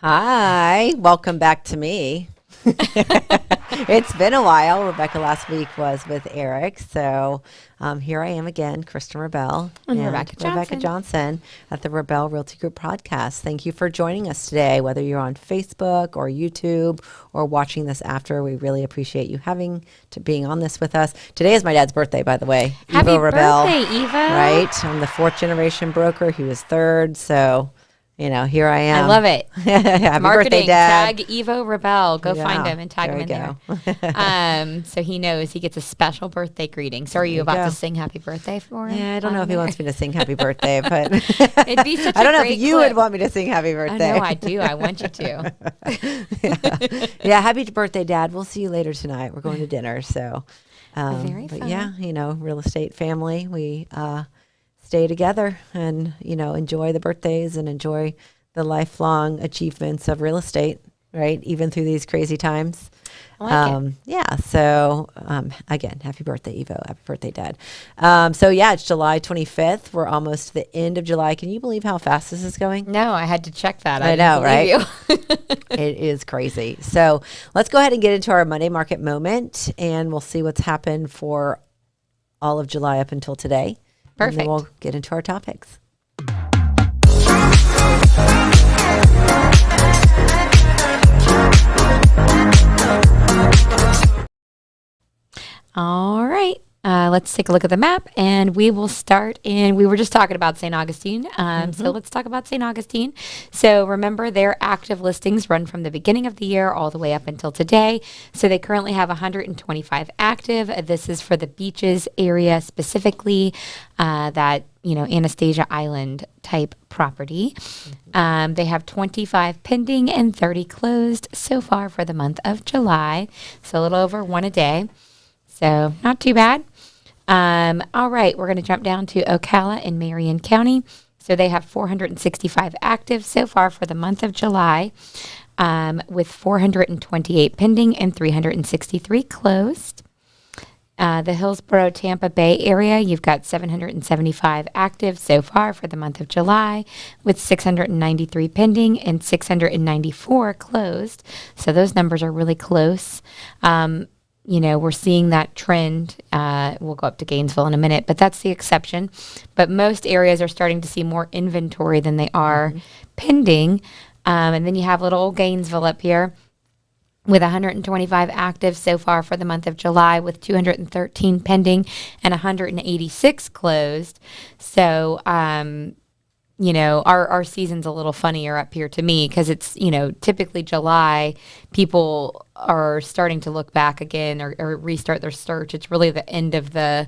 Hi, welcome back to me. It's been a while. Rebecca last week was with Eric. So here I am again, Kristen Rabell And Rebecca Johnson at the Rabell Realty Group podcast. Thank you for joining us today, whether you're on Facebook or YouTube or watching this after. We really appreciate you being on this with us. Today is my dad's birthday, by the way. Happy Evo Rabell, birthday, Eva. right? I'm the fourth generation broker. He was third. So here I am. I love it. Happy Marketing, birthday, Dad. tag Evo Rabell. Go find him and tag there him in we there. So he knows he gets a special birthday greeting. So are you about to sing happy birthday for him? Yeah, I don't know if he wants me to sing happy birthday, but It'd be such I don't a know great if you clip. would want me to sing happy birthday. I know I do. I want you to. Yeah, happy birthday, Dad. We'll see you later tonight. We're going to dinner. So, Very but fun. yeah, real estate family. We stay together and, enjoy the birthdays and enjoy the lifelong achievements of real estate, right? Even through these crazy times. I like it. Yeah. So, again, happy birthday, Evo. Happy birthday, Dad. It's July 25th. We're almost to the end of July. Can you believe how fast this is going? No, I had to check that. I didn't know, right? believe you. It is crazy. So let's go ahead and get into our Monday market moment, and we'll see what's happened for all of July up until today. And Perfect. then we'll get into our topics. All right. Let's take a look at the map, and we will start we were just talking about St. Augustine. So let's talk about St. Augustine. So remember, their active listings run from the beginning of the year all the way up until today. So they currently have 125 active. This is for the beaches area specifically, that, Anastasia Island type property. They have 25 pending and 30 closed so far for the month of July. So a little over one a day. So not too bad. All right, we're going to jump down to Ocala in Marion County. So they have 465 active so far for the month of July, with 428 pending and 363 closed. The Hillsborough, Tampa Bay area, you've got 775 active so far for the month of July, with 693 pending and 694 closed. So those numbers are really close. We're seeing that trend. We'll go up to Gainesville in a minute, but that's the exception. But most areas are starting to see more inventory than they are pending. And then you have little old Gainesville up here with 125 active so far for the month of July, with 213 pending and 186 closed. So, our season's a little funnier up here to me because it's, typically July, people are starting to look back again or restart their search. It's really the end of the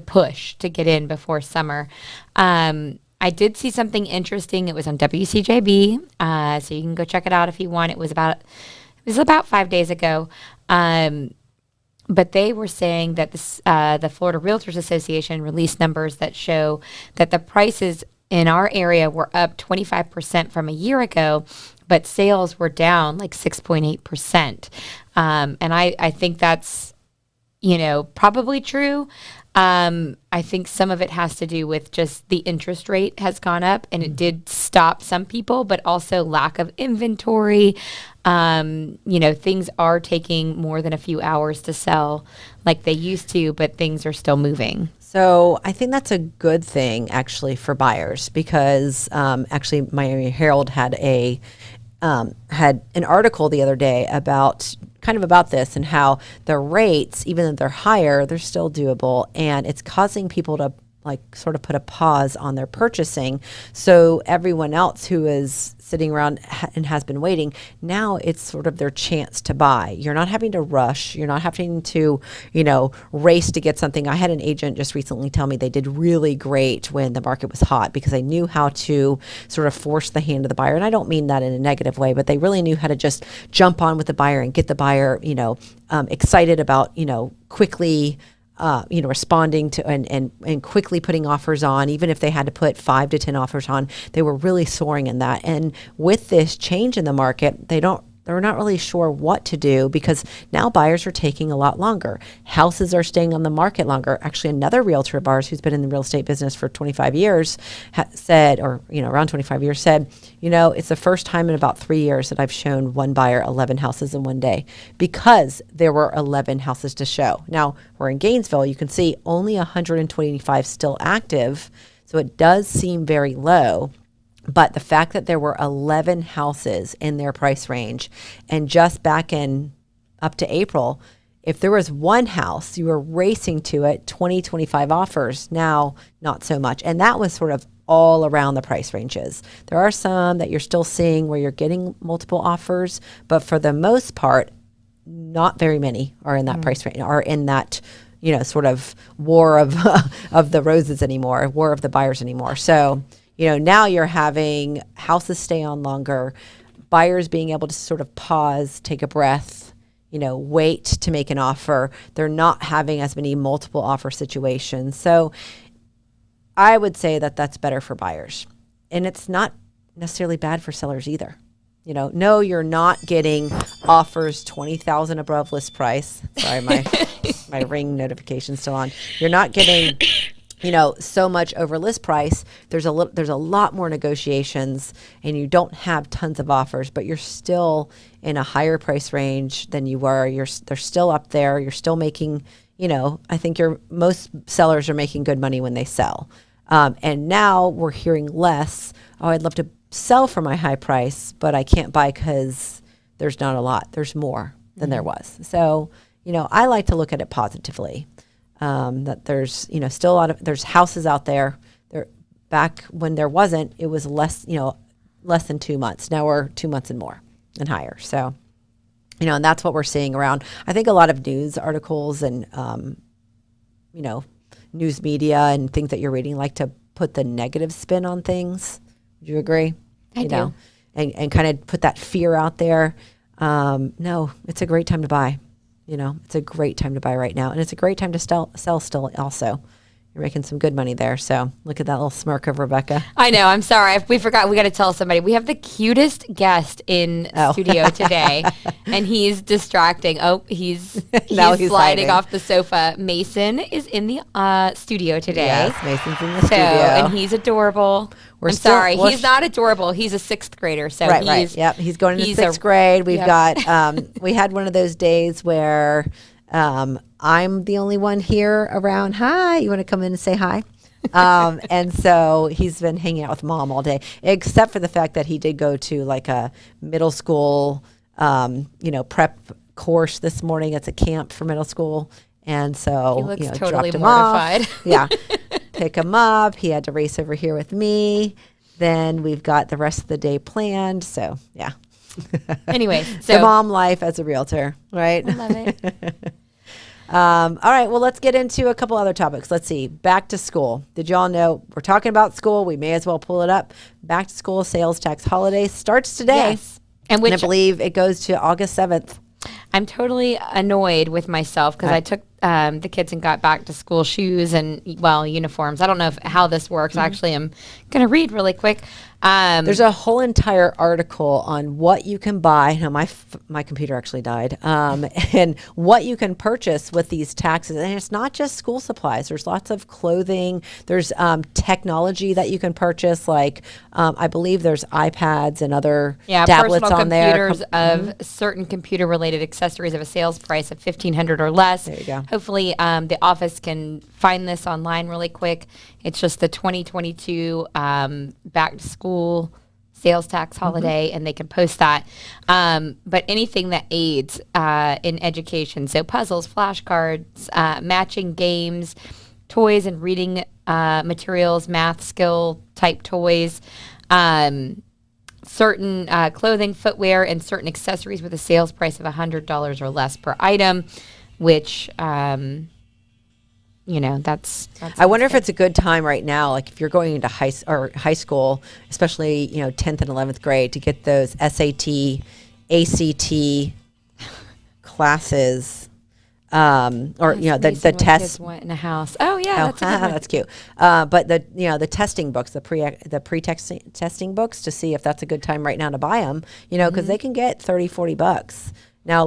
push to get in before summer. I did see something interesting. It was on WCJB, so you can go check it out if you want. It was about 5 days ago. But they were saying that the Florida Realtors Association released numbers that show that the prices in our area were up 25% from a year ago, but sales were down like 6.8%. And I think that's, probably true. I think some of it has to do with just the interest rate has gone up, and it did stop some people, but also lack of inventory. Things are taking more than a few hours to sell like they used to, but things are still moving. So I think that's a good thing, actually, for buyers because actually Miami Herald had an article the other day about this and how the rates, even though they're higher, they're still doable, and it's causing people to sort of put a pause on their purchasing. So everyone else who is sitting around and has been waiting, now it's sort of their chance to buy. You're not having to rush. You're not having to, race to get something. I had an agent just recently tell me they did really great when the market was hot because they knew how to sort of force the hand of the buyer. And I don't mean that in a negative way, but they really knew how to just jump on with the buyer and get the buyer, excited about, quickly responding to and quickly putting offers on. Even if they had to put 5 to 10 offers on, they were really soaring in that. And with this change in the market, they don't they're not really sure what to do because now buyers are taking a lot longer. Houses are staying on the market longer. Actually, another realtor of ours who's been in the real estate business for 25 years said, or, around 25 years said, it's the first time in about 3 years that I've shown one buyer 11 houses in one day because there were 11 houses to show. Now, we're in Gainesville. You can see only 125 still active. So it does seem very low. But the fact that there were 11 houses in their price range, and just back in up to April, if there was one house, you were racing to it, 20, 25 offers. Now, not so much. And that was sort of all around the price ranges. There are some that you're still seeing where you're getting multiple offers, but for the most part, not very many are in that price range, are in that sort of war of of the roses anymore, war of the buyers anymore. So now you're having houses stay on longer, buyers being able to sort of pause, take a breath, wait to make an offer. They're not having as many multiple offer situations. So I would say that that's better for buyers. And it's not necessarily bad for sellers either. No, you're not getting offers $20,000 above list price. Sorry, my ring notification's still on. You're not getting so much over list price. There's a lot more negotiations, and you don't have tons of offers, but you're still in a higher price range than you were. They're still up there. You're still making, I think most sellers are making good money when they sell. And now we're hearing less. Oh, I'd love to sell for my high price, but I can't buy because there's not a lot. There's more than there was. So, I like to look at it positively. That there's, still there's houses out there. Back when there wasn't, it was less than 2 months. Now we're 2 months and more and higher. So, and that's what we're seeing around. I think a lot of news articles and, news media and things that you're reading like to put the negative spin on things. Would you agree? I do. And kind of put that fear out there. No, it's a great time to buy. It's a great time to buy right now. And it's a great time to sell still also. You're making some good money there. So look at that little smirk of Rebecca. I know. I'm sorry. We forgot. We got to tell somebody. We have the cutest guest in studio today, and he's distracting. Oh, he's sliding hiding off the sofa. Mason is in the studio today. Yes, Mason's in the studio. And he's adorable. Sorry, he's not adorable. He's a sixth grader. So right. Yep. He's going into sixth grade. We've got, we had one of those days where I'm the only one here around. Hi, you want to come in and say hi? And so he's been hanging out with mom all day, except for the fact that he did go to like a middle school, prep course this morning. It's a camp for middle school. And so he looks totally mortified. Yeah. Pick him up. He had to race over here with me. Then we've got the rest of the day planned. So yeah. Anyway, so the mom life as a realtor, right? I love it. All right. Well, let's get into a couple other topics. Let's see. Back to school. Did y'all know we're talking about school? We may as well pull it up. Back to school sales tax holiday starts today. Yes. And I believe it goes to August 7th. I'm totally annoyed with myself because I took the kids and got back to school shoes and, uniforms. I don't know how this works. Actually, I'm going to read really quick. There's a whole entire article on what you can buy. Now, my computer actually died. And what you can purchase with these taxes. And it's not just school supplies. There's lots of clothing. There's technology that you can purchase. Like, I believe there's iPads and other tablets on there. Computers of certain computer-related accessories of a sales price of $1,500 or less. There you go. Hopefully, the office can find this online really quick. It's just the 2022 back to school sales tax holiday, and they can post that. But anything that aids in education, so puzzles, flashcards, matching games, toys and reading materials, math skill type toys, certain clothing, footwear, and certain accessories with a sales price of $100 or less per item, which that's I wonder if it's a good time right now, like if you're going into high school, especially 10th and 11th grade, to get those SAT, ACT classes or the Mason, what test. kids want in a house. Oh yeah, that's a good one. That's cute. But the testing books, the pre-testing books, to see if that's a good time right now to buy them. Because they can get $30-$40 now.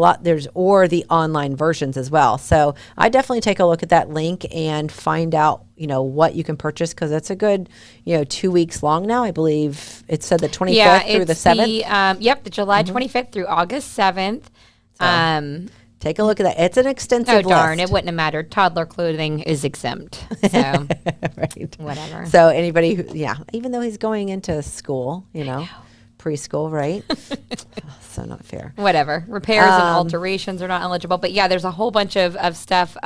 Or the online versions as well. So I definitely take a look at that link and find out what you can purchase, because it's a good 2 weeks long now. I believe it said the 25th through the 7th. The July 25th through August 7th. Take a look at that. It's an extensive list. Oh, darn. It wouldn't have mattered. Toddler clothing is exempt. So, right. Whatever. So anybody even though he's going into school, preschool, right? So not fair. Whatever. Repairs and alterations are not eligible. But yeah, there's a whole bunch of stuff.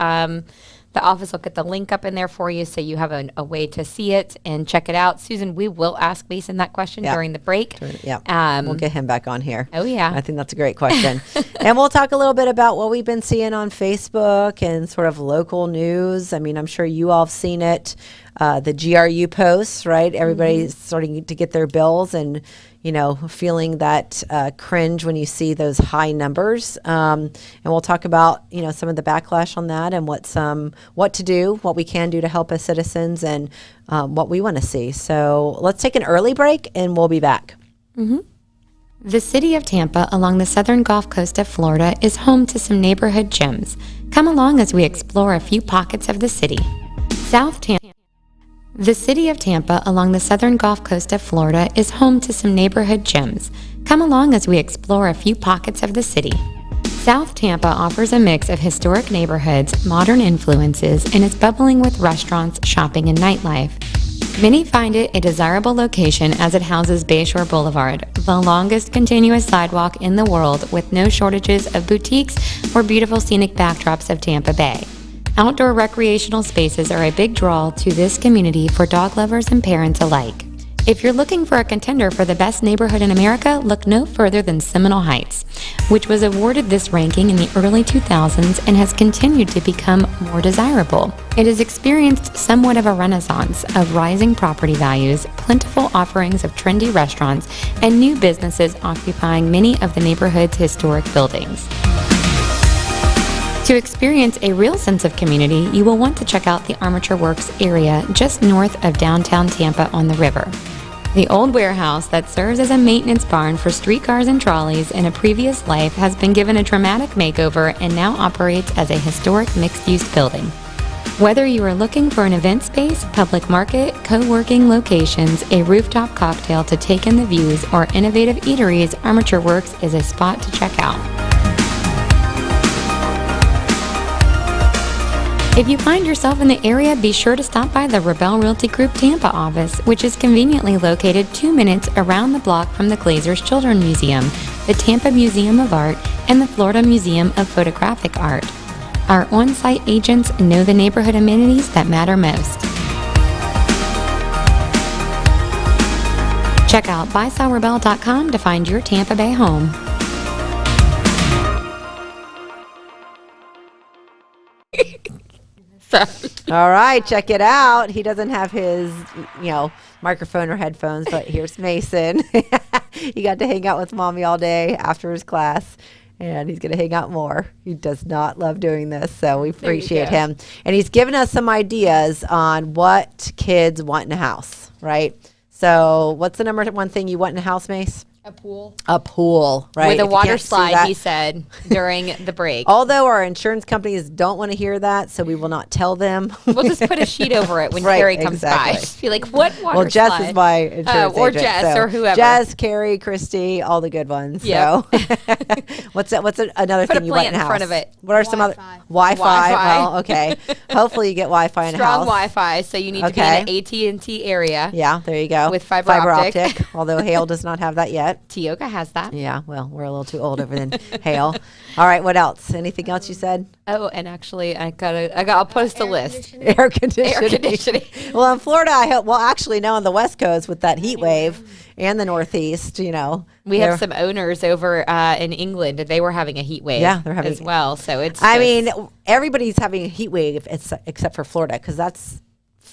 The office will get the link up in there for you, so you have a way to see it and check it out. Susan, we will ask Mason that question during the break. We'll get him back on here. Oh, yeah. I think that's a great question. And we'll talk a little bit about what we've been seeing on Facebook and sort of local news. I mean, I'm sure you all have seen it. The GRU posts, right? Everybody's starting to get their bills and, feeling that cringe when you see those high numbers. And we'll talk about, some of the backlash on that and what to do, what we can do to help as citizens, and what we want to see. So let's take an early break and we'll be back. The city of Tampa along the southern Gulf Coast of Florida is home to some neighborhood gems. Come along as we explore a few pockets of the city. South Tampa. The city of Tampa along the southern Gulf Coast of Florida is home to some neighborhood gems. Come along as we explore a few pockets of the city. South Tampa offers a mix of historic neighborhoods, modern influences, and is bubbling with restaurants, shopping, and nightlife. Many find it a desirable location as it houses Bayshore Boulevard, the longest continuous sidewalk in the world, with no shortages of boutiques or beautiful scenic backdrops of Tampa Bay. Outdoor recreational spaces are a big draw to this community for dog lovers and parents alike. If you're looking for a contender for the best neighborhood in America, look no further than Seminole Heights, which was awarded this ranking in the early 2000s and has continued to become more desirable. It has experienced somewhat of a renaissance of rising property values, plentiful offerings of trendy restaurants, and new businesses occupying many of the neighborhood's historic buildings. To experience a real sense of community, you will want to check out the Armature Works area just north of downtown Tampa on the river. The old warehouse that serves as a maintenance barn for streetcars and trolleys in a previous life has been given a dramatic makeover and now operates as a historic mixed-use building. Whether you are looking for an event space, public market, co-working locations, a rooftop cocktail to take in the views, or innovative eateries, Armature Works is a spot to check out. If you find yourself in the area, be sure to stop by the Rabell Realty Group Tampa office, which is conveniently located 2 minutes around the block from the Glazers Children's Museum, the Tampa Museum of Art, and the Florida Museum of Photographic Art. Our on-site agents know the neighborhood amenities that matter most. Check out buysellrebell.com to find your Tampa Bay home. All right, check it out. He doesn't have his, microphone or headphones, but here's Mason. He got to hang out with Mommy all day after his class, and he's going to hang out more. He does not love doing this, so we appreciate him. And he's given us some ideas on what kids want in a house, right? So what's the number one thing you want in a house, Mace? A pool. A pool, right? With a water slide, he said, during the break. Although our insurance companies don't want to hear that, so we will not tell them. We'll just put a sheet over it when Carrie comes by. Just be like, what water Well, Jess slide? is my insurance or agent. Jess, or whoever. Jess, Carrie, Christy, all the good ones. Yep. So what's another thing you want in a house? Put a plant in front of it. What are some other? Wi-Fi. Well, okay. Hopefully you get Wi-Fi in a house. Strong Wi-Fi, so you need to be in an AT&T area. Yeah, there you go. With fiber optic. Although Hale does not have that yet. Tioga has that. Yeah, well, we're a little too old over than Hale. All right, what else? Anything else you said? Oh, and actually, I'll post a list. Air conditioning. Air conditioning. Well, in Florida, actually now on the West Coast with that heat wave and the Northeast, we have some owners over in England, and they were having a heat wave. Yeah, they're having as well. So it's. I mean, everybody's having a heat wave except for Florida, because that's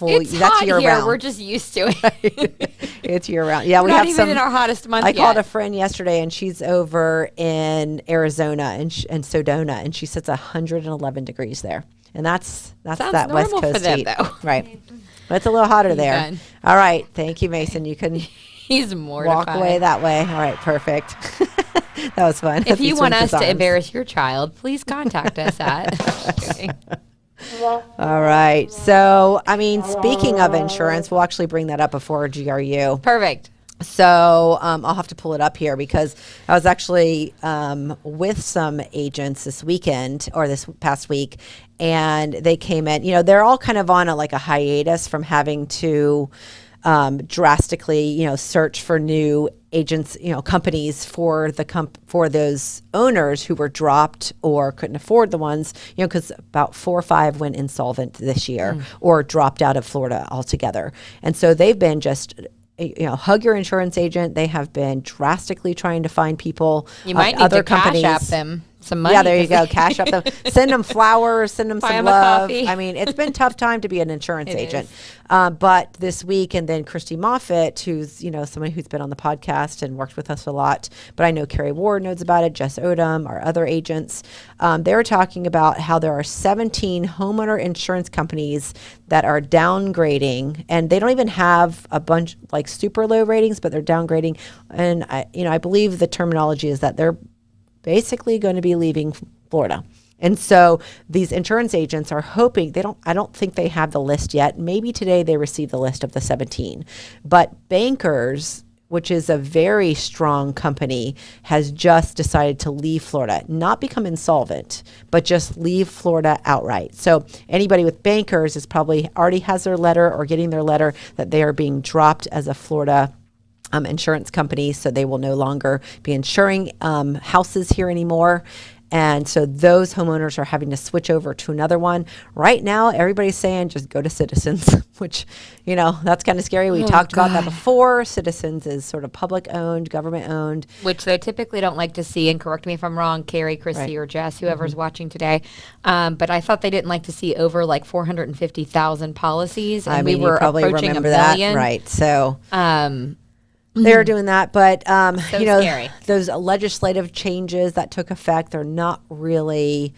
It's that's hot year here. round. We're just used to it. It's year round. Yeah, We're we not have even some. in our hottest month I yet. called a friend yesterday, and she's over in Arizona and Sedona, and she says 111 degrees there, and that's Sounds that West normal for Coast them, heat, though. right? But it's a little hotter there. done. All right, thank you, Mason. You can He's mortified. walk away that way. All right, perfect. That was fun. If He you swings want his us to arms. embarrass your child, please contact us at. All right. So, I mean, speaking of insurance, we'll actually bring that up before GRU. Perfect. So I'll have to pull it up here because I was actually with some agents this weekend or this past week, and they came in. They're all kind of on a hiatus from having to drastically, search for new agents, companies for for those owners who were dropped or couldn't afford the ones, because about 4 or 5 went insolvent this year or dropped out of Florida altogether. And so they've been just, hug your insurance agent. They have been drastically trying to find people. You might need other to companies. cash app them some money. Yeah, there you go. Cash up them. Send them flowers. Send them Buy some 'em a love. coffee. I mean, it's been a tough time to be an insurance It agent. is. But this week, and then Christy Moffitt, who's someone who's been on the podcast and worked with us a lot. But I know Carrie Ward knows about it. Jess Odom, our other agents. They were talking about how there are 17 homeowner insurance companies that are downgrading, and they don't even have a bunch super low ratings, but they're downgrading. And I believe the terminology is that they're basically going to be leaving Florida. And so these insurance agents are hoping I don't think they have the list yet. Maybe today they received the list of the 17. But Bankers, which is a very strong company, has just decided to leave Florida, not become insolvent, but just leave Florida outright. So anybody with Bankers is probably already has their letter or getting their letter that they are being dropped as a Florida insurance company, so they will no longer be insuring houses here anymore. And so those homeowners are having to switch over to another one. Right now, everybody's saying just go to Citizens, which, that's kind of scary. We talked about that before. Citizens is sort of public owned, government owned. Which they typically don't like to see. And correct me if I'm wrong, Carrie, Christy, or Jess, whoever's watching today. But I thought they didn't like to see over 450,000 policies. And we were you probably approaching remember a million. that. Right. So they're doing that, but scary. those legislative changes that took effect, they're not really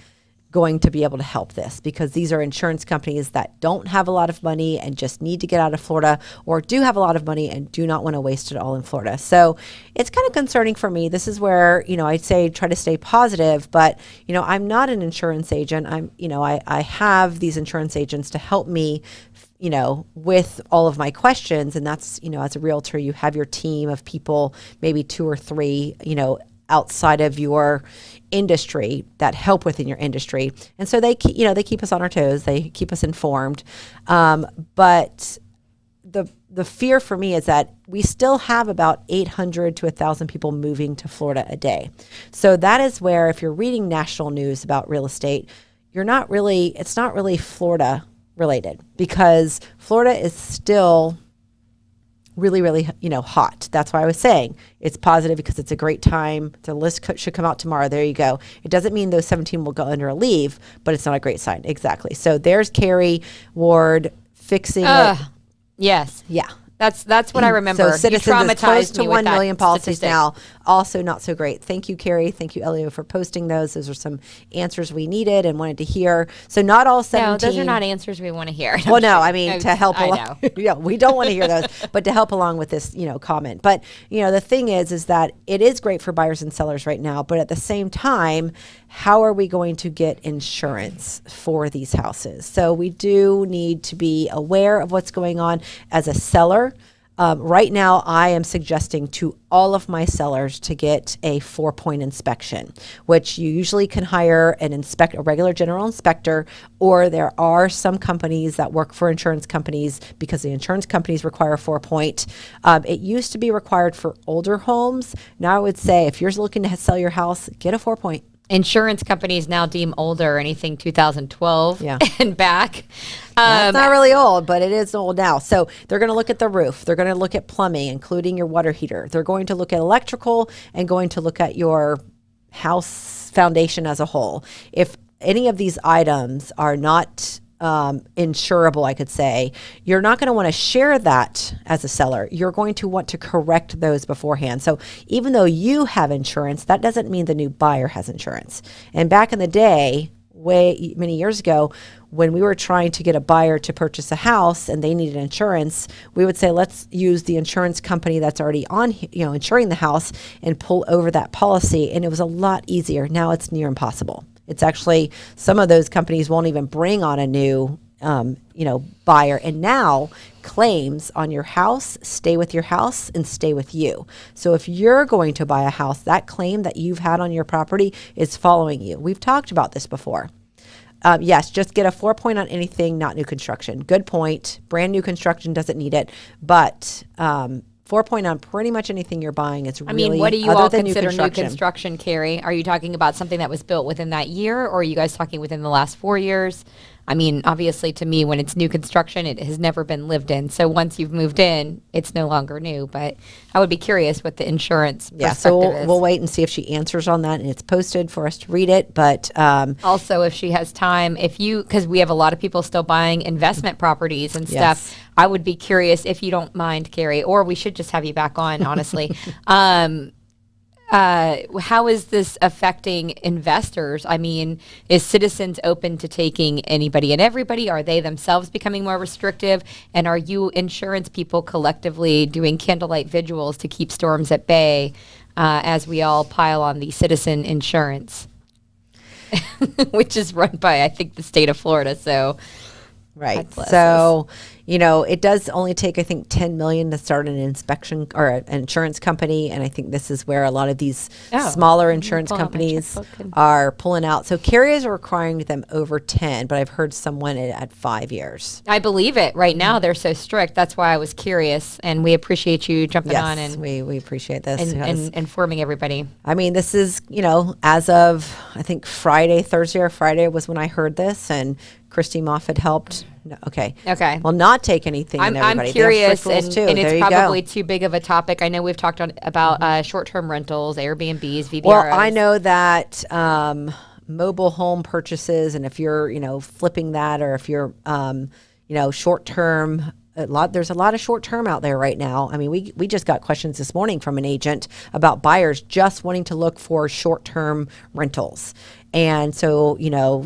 going to be able to help this because these are insurance companies that don't have a lot of money and just need to get out of Florida, or do have a lot of money and do not want to waste it all in Florida. So it's kind of concerning for me. This is where, I'd say try to stay positive, but, I'm not an insurance agent. I have these insurance agents to help me with all of my questions. And that's, as a realtor, you have your team of people, maybe 2 or 3, outside of your industry that help within your industry. And so they keep us on our toes. They keep us informed. But the fear for me is that we still have about 800 to 1,000 people moving to Florida a day. So that is where, if you're reading national news about real estate, it's not really Florida related, because Florida is still really, really, hot. That's why I was saying it's positive because it's a great time. The list should come out tomorrow. There you go. It doesn't mean those 17 will go under a leave, but it's not a great sign. Exactly. So there's Carrie Ward fixing it. Yes. Yeah. That's what I remember. So Citizens you is close to me 1 with that million policies statistic. now. Also not so great. Thank you, Carrie. Thank you, Elio, for posting those. Those are some answers we needed and wanted to hear. So not all 17. No, those are not answers we want to hear. Well, no, I mean, to help I along. know. Yeah, we don't want to hear those, but to help along with this, comment. But, the thing is that it is great for buyers and sellers right now. But at the same time, how are we going to get insurance for these houses? So we do need to be aware of what's going on as a seller. Right now, I am suggesting to all of my sellers to get a 4-point inspection, which you usually can hire a regular general inspector, or there are some companies that work for insurance companies because the insurance companies require a 4-point. It used to be required for older homes. Now I would say if you're looking to sell your house, get a 4-point. Insurance companies now deem older anything 2012 and back. It's not really old, but it is old now. So they're going to look at the roof. They're going to look at plumbing, including your water heater. They're going to look at electrical and going to look at your house foundation as a whole. If any of these items are not insurable, I could say, you're not going to want to share that as a seller. You're going to want to correct those beforehand. So even though you have insurance, that doesn't mean the new buyer has insurance. And back in the day, way many years ago, when we were trying to get a buyer to purchase a house and they needed insurance, we would say, let's use the insurance company that's already on, insuring the house and pull over that policy. And it was a lot easier. Now it's near impossible. It's actually, some of those companies won't even bring on a new, buyer. And now claims on your house stay with your house and stay with you. So if you're going to buy a house, that claim that you've had on your property is following you. We've talked about this before. Yes, just get a 4-point on anything, not new construction. Good point. Brand new construction doesn't need it, but 4-point on pretty much anything you're buying. It's really, what do you all consider new construction, Carrie? Are you talking about something that was built within that year, or are you guys talking within the last 4 years? I mean, obviously, to me, when it's new construction, it has never been lived in. So once you've moved in, it's no longer new. But I would be curious what the insurance perspective is. We'll wait and see if she answers on that, and it's posted for us to read it. But also, if she has time, because we have a lot of people still buying investment properties and stuff, I would be curious, if you don't mind, Carrie, or we should just have you back on, honestly. How is this affecting investors? I mean, is Citizens open to taking anybody and everybody? Are they themselves becoming more restrictive? And are you insurance people collectively doing candlelight vigils to keep storms at bay as we all pile on the Citizen insurance, which is run by, I think, the state of Florida? So, right. So, it does only take, I think, $10 million to start an inspection or an insurance company. And I think this is where a lot of these smaller insurance companies are pulling out. So carriers are requiring them over 10, but I've heard someone at 5 years. I believe it. Right now, they're so strict. That's why I was curious. And we appreciate you jumping on. And we appreciate this. And informing everybody. I mean, this is, as of, I think, Thursday or Friday was when I heard this. And Christy Moffat helped. No, okay. Well, not take anything. I'm curious, and it's probably too big of a topic. I know we've talked about short-term rentals, Airbnbs, VBRs. Well, I know that mobile home purchases, and if you're, flipping that, or if you're, short-term, there's a lot of short-term out there right now. I mean, we just got questions this morning from an agent about buyers just wanting to look for short-term rentals. And so,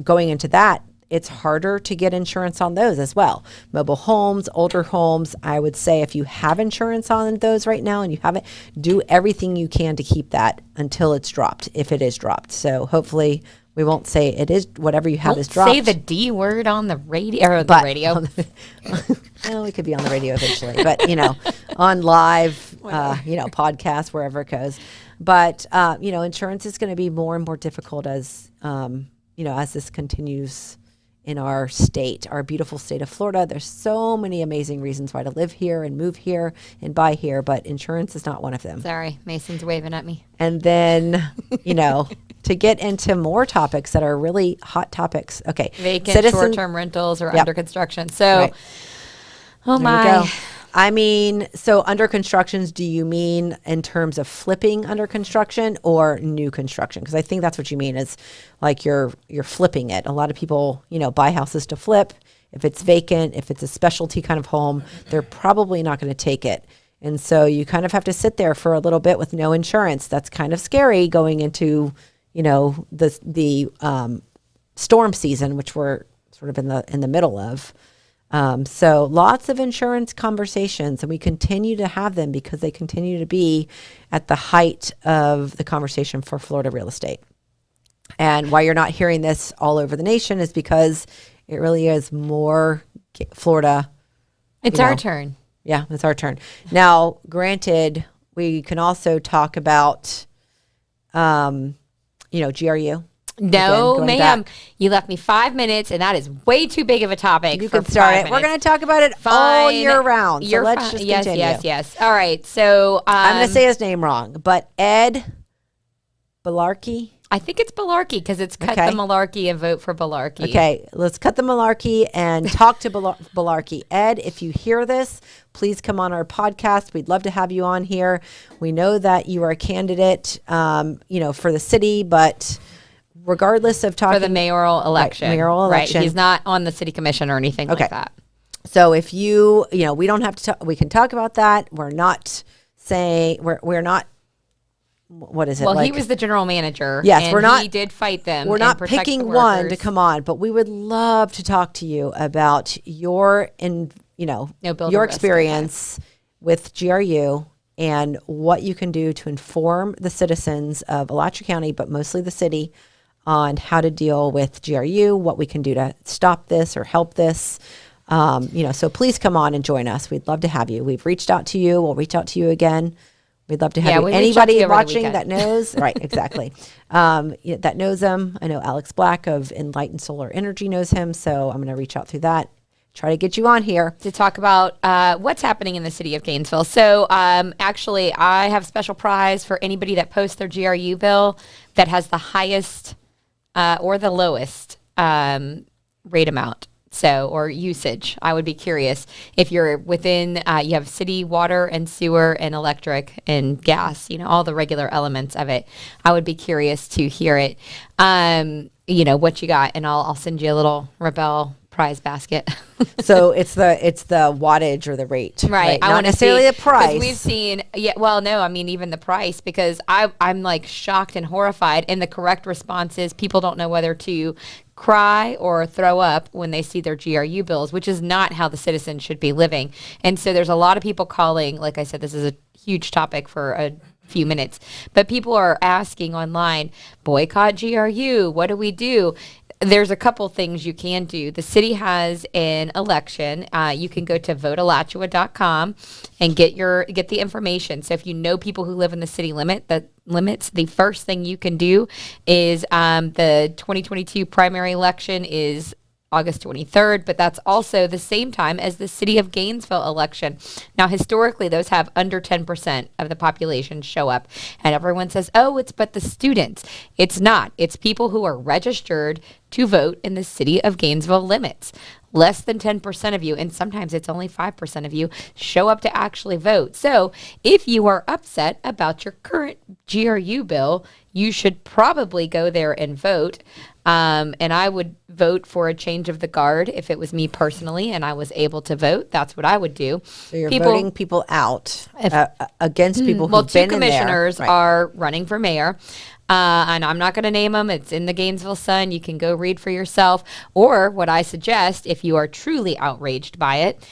going into that, it's harder to get insurance on those as well. Mobile homes, older homes, I would say if you have insurance on those right now and you haven't, do everything you can to keep that until it's dropped, if it is dropped. So hopefully we won't say it is, whatever you have is dropped. Say the D word on the radio. Well, we could be on the radio eventually, but, on live, podcast, wherever it goes. But, insurance is going to be more and more difficult as this continues in our state, our beautiful state of Florida. There's so many amazing reasons why to live here and move here and buy here, but insurance is not one of them. Sorry, Mason's waving at me. And then, to get into more topics that are really hot topics. Okay. Vacant, short-term rentals, or under construction. So, oh my. I mean, so under constructions, do you mean in terms of flipping under construction or new construction? Because I think that's what you mean, is like you're flipping it. A lot of people, buy houses to flip. If it's vacant, if it's a specialty kind of home, they're probably not going to take it. And so you kind of have to sit there for a little bit with no insurance. That's kind of scary going into, the storm season, which we're sort of in the middle of. So lots of insurance conversations, and we continue to have them because they continue to be at the height of the conversation for Florida real estate. And why you're not hearing this all over the nation is because it really is more Florida. It's our turn. Yeah, it's our turn. Now, granted, we can also talk about, GRU. No, ma'am. You left me 5 minutes, and that is way too big of a topic. You can start it. We're going to talk about it all year round. So let's just continue. Yes. All right. So I'm going to say his name wrong, but Ed Belarkey. I think it's Belarkey because it's cut the malarkey and vote for Belarkey. Okay, let's cut the malarkey and talk to Belarkey. Ed, if you hear this, please come on our podcast. We'd love to have you on here. We know that you are a candidate, for the city, but regardless of talking for the mayoral election. Mayoral election. Right. He's not on the city commission or anything like that. So if you know, we don't have to we can talk about that. We're not saying we're not, what is it? Well, he was the general manager. Yes, and we're not. He did fight them. We're not picking one to come on, but we would love to talk to you about your your experience with GRU and what you can do to inform the citizens of Alachua County, but mostly the city, on how to deal with GRU, what we can do to stop this or help this. So please come on and join us. We'd love to have you. We've reached out to you. We'll reach out to you again. We'd love to have you. Anybody watching that knows, right, exactly, that knows him. I know Alex Black of Enlightened Solar Energy knows him, so I'm going to reach out through that. Try to get you on here to talk about what's happening in the city of Gainesville. So actually, I have a special prize for anybody that posts their GRU bill that has the highest or the lowest rate amount. So, or usage. I would be curious if you're within, you have city water and sewer and electric and gas, all the regular elements of it. I would be curious to hear it, what you got, and I'll send you a little Rabell prize basket. So it's the wattage or the rate, right? Not necessarily the price. We've seen, even the price, because I'm like shocked and horrified. And the correct response is people don't know whether to cry or throw up when they see their GRU bills, which is not how the citizens should be living. And so there's a lot of people calling. Like I said, this is a huge topic for a few minutes, but people are asking online, boycott GRU. What do we do? There's a couple things you can do. The city has an election. You can go to votealachua.com and get the information. So if you know people who live in the city limits, the first thing you can do is the 2022 primary election is August 23rd, but that's also the same time as the city of Gainesville election. Now, historically, those have under 10% of the population show up. And everyone says, oh, it's but the students. It's not. It's people who are registered to vote in the city of Gainesville limits. Less than 10% of you, and sometimes it's only 5% of you, show up to actually vote. So if you are upset about your current GRU bill, you should probably go there and vote. And I would vote for a change of the guard if it was me personally and I was able to vote. That's what I would do. So you're voting people out against people who've been in there. Two commissioners are running for mayor. And I'm not going to name them. It's in the Gainesville Sun. You can go read for yourself. Or what I suggest, if you are truly outraged by it,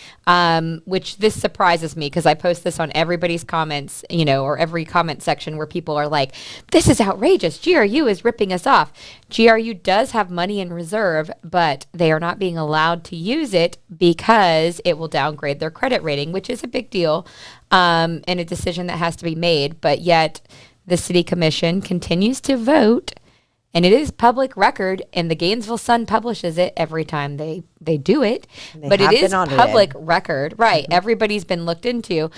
which this surprises me because I post this on everybody's comments, or every comment section where people are like, this is outrageous. GRU is ripping us off. GRU does have money in reserve, but they are not being allowed to use it because it will downgrade their credit rating, which is a big deal, and a decision that has to be made. But yet the city commission continues to vote, and it is public record, and the Gainesville Sun publishes it every time they do it. But it is public record. Right. Mm-hmm. Everybody's been looked into.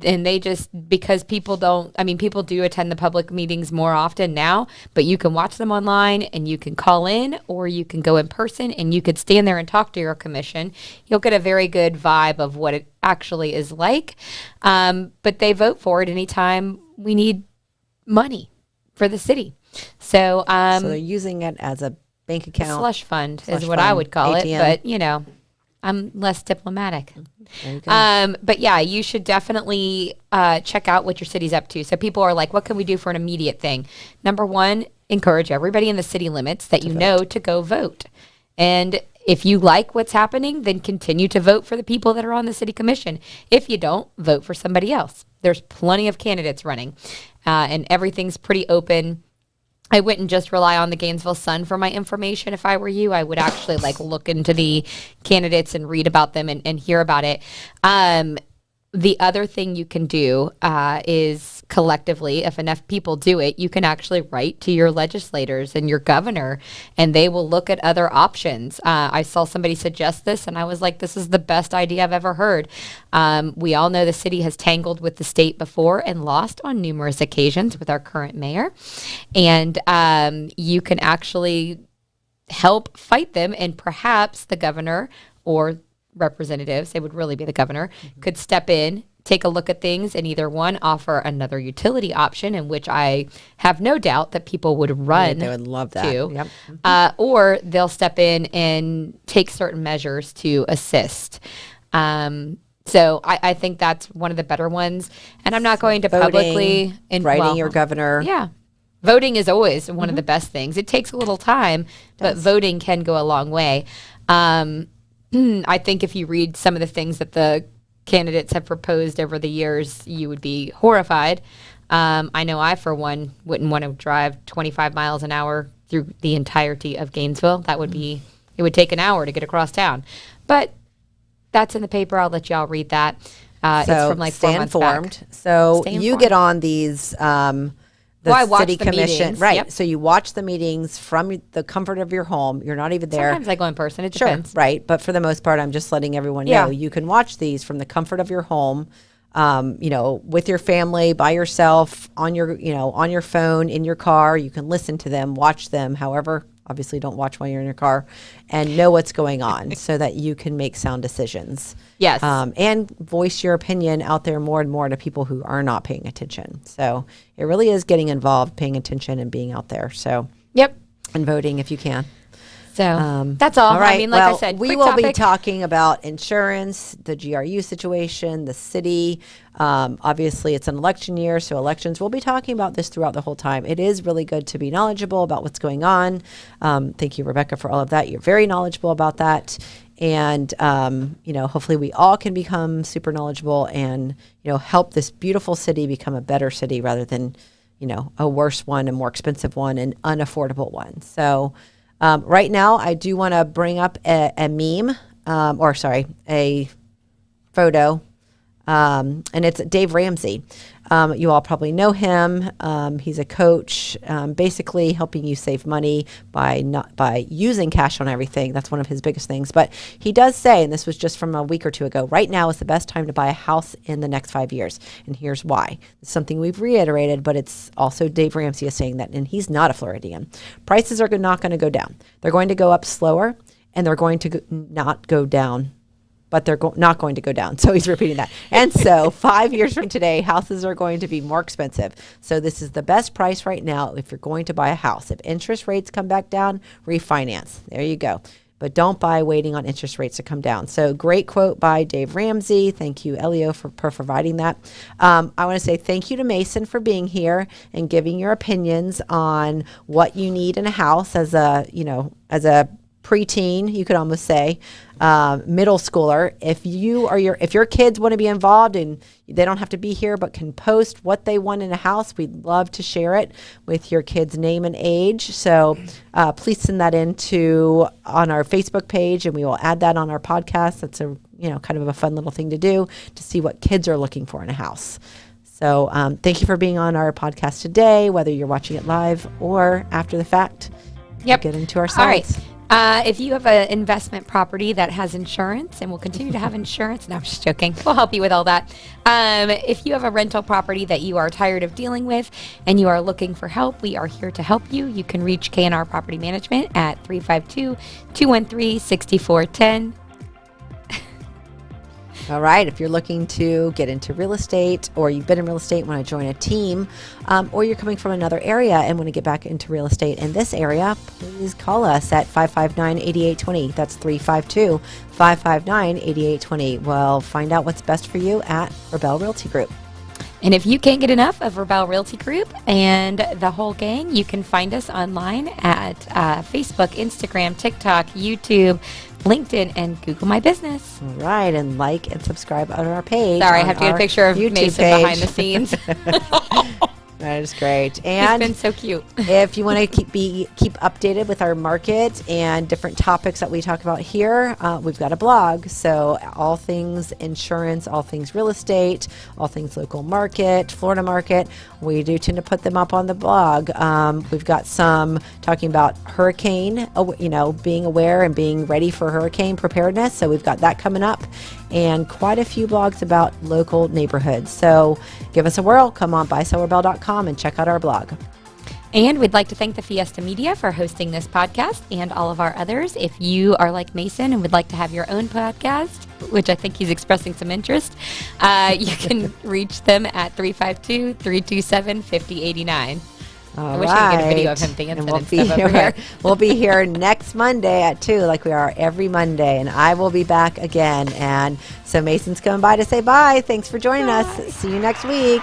And they just, because people do attend the public meetings more often now, but you can watch them online and you can call in or you can go in person and you could stand there and talk to your commission. You'll get a very good vibe of what it actually is like. But they vote for it anytime we need money for the city. So they're using it as a bank account. Slush fund is what I would call ATM. It. But, I'm less diplomatic. But yeah, you should definitely check out what your city's up to. So people are like, what can we do for an immediate thing? Number one, encourage everybody in the city limits that you know to go vote. And if you like what's happening, then continue to vote for the people that are on the city commission. If you don't, vote for somebody else. There's plenty of candidates running, and everything's pretty open. I wouldn't just rely on the Gainesville Sun for my information. If I were you, I would actually look into the candidates and read about them and hear about it. The other thing you can do is collectively, if enough people do it, you can actually write to your legislators and your governor, and they will look at other options. I saw somebody suggest this, and I was like, this is the best idea I've ever heard. We all know the city has tangled with the state before and lost on numerous occasions with our current mayor. And you can actually help fight them, and perhaps the governor or representatives, they would really be the governor, could step in take a look at things and either one, offer another utility option, in which I have no doubt that people would run. They would love that. To, Yep. Or they'll step in and take certain measures to assist. So I think that's one of the better ones. And I'm not going to Voting, publicly writing your governor. Yeah. Voting is always one of the best things. It takes a little time, but voting can go a long way. I think if you read some of the things that the candidates have proposed over the years, you would be horrified. I know I, for one, wouldn't want to drive 25 miles an hour through the entirety of Gainesville. That would be, it would take an hour to get across town. But that's in the paper. I'll let y'all read that. It's from like 4 months back. So Stay you informed. get on these, I watch city the commission, meetings. right? Yep. So you watch the meetings from the comfort of your home. You're not even there. Sometimes I go in person. It Sure, depends. right. But for the most part, I'm just letting everyone know Yeah. you can watch these from the comfort of your home. With your family, by yourself, on your phone, in your car. You can listen to them, watch them. However, obviously don't watch while you're in your car, and know what's going on so that you can make sound decisions. Yes. And voice your opinion out there more and more to people who are not paying attention. So it really is getting involved, paying attention, and being out there. So Yep. and voting if you can. So that's all. All right. I mean, like I said, we quick will be topic. talking about insurance, the GRU situation, the city. Obviously, it's an election year, so elections. We'll be talking about this throughout the whole time. It is really good to be knowledgeable about what's going on. Thank you, Rebecca, for all of that. You're very knowledgeable about that. And, hopefully we all can become super knowledgeable and, help this beautiful city become a better city rather than, a worse one, a more expensive one, an unaffordable one. So, right now, I do want to bring up a meme, a photo, and it's Dave Ramsey. You all probably know him. He's a coach, basically helping you save money by using cash on everything. That's one of his biggest things. But he does say, and this was just from a week or two ago, right now is the best time to buy a house in the next 5 years. And here's why. It's something we've reiterated, but it's also Dave Ramsey is saying that, and he's not a Floridian. Prices are not going to go down. They're going to go up slower, and they're going to not go down, but they're not going to go down. So he's repeating that. And so 5 years from today, houses are going to be more expensive. So this is the best price right now if you're going to buy a house. If interest rates come back down, refinance. There you go. But don't buy waiting on interest rates to come down. So great quote by Dave Ramsey. Thank you, Elio, for providing that. I want to say thank you to Mason for being here and giving your opinions on what you need in a house as a preteen, you could almost say, middle schooler. If your kids want to be involved and they don't have to be here, but can post what they want in a house, we'd love to share it with your kid's name and age. So please send that on our Facebook page, and we will add that on our podcast. That's a kind of a fun little thing to do to see what kids are looking for in a house. So thank you for being on our podcast today, whether you're watching it live or after the fact. Yep. We'll get into our All right. slides. If you have an investment property that has insurance and will continue to have insurance, no, I'm just joking. We'll help you with all that. If you have a rental property that you are tired of dealing with and you are looking for help, we are here to help you. You can reach K&R Property Management at 352-213-6410. All right. If you're looking to get into real estate, or you've been in real estate and want to join a team, or you're coming from another area and want to get back into real estate in this area, please call us at 559-8820. That's 352-559-8820. We'll find out what's best for you at Rabell Realty Group. And if you can't get enough of Rabell Realty Group and the whole gang, you can find us online at Facebook, Instagram, TikTok, YouTube, LinkedIn, and Google My Business. All right. And like and subscribe on our page. Sorry, I have to get a picture of YouTube Mason page. behind the scenes. That is great. He's And been so cute. if you want to keep updated with our market and different topics that we talk about here, we've got a blog. So all things insurance, all things real estate, all things local market, Florida market, we do tend to put them up on the blog. We've got some talking about hurricane, being aware and being ready for hurricane preparedness. So we've got that coming up, and quite a few blogs about local neighborhoods. So give us a whirl. Come on, buysellrebell.com and check out our blog. And we'd like to thank the Fiesta Media for hosting this podcast and all of our others. If you are like Mason and would like to have your own podcast, which I think he's expressing some interest, you can reach them at 352-327-5089. I wish I could get a video of him dancing and stuff over here. We'll be here next Monday at 2, like we are every Monday, and I will be back again. And so Mason's coming by to say bye. Thanks for joining us. See you next week.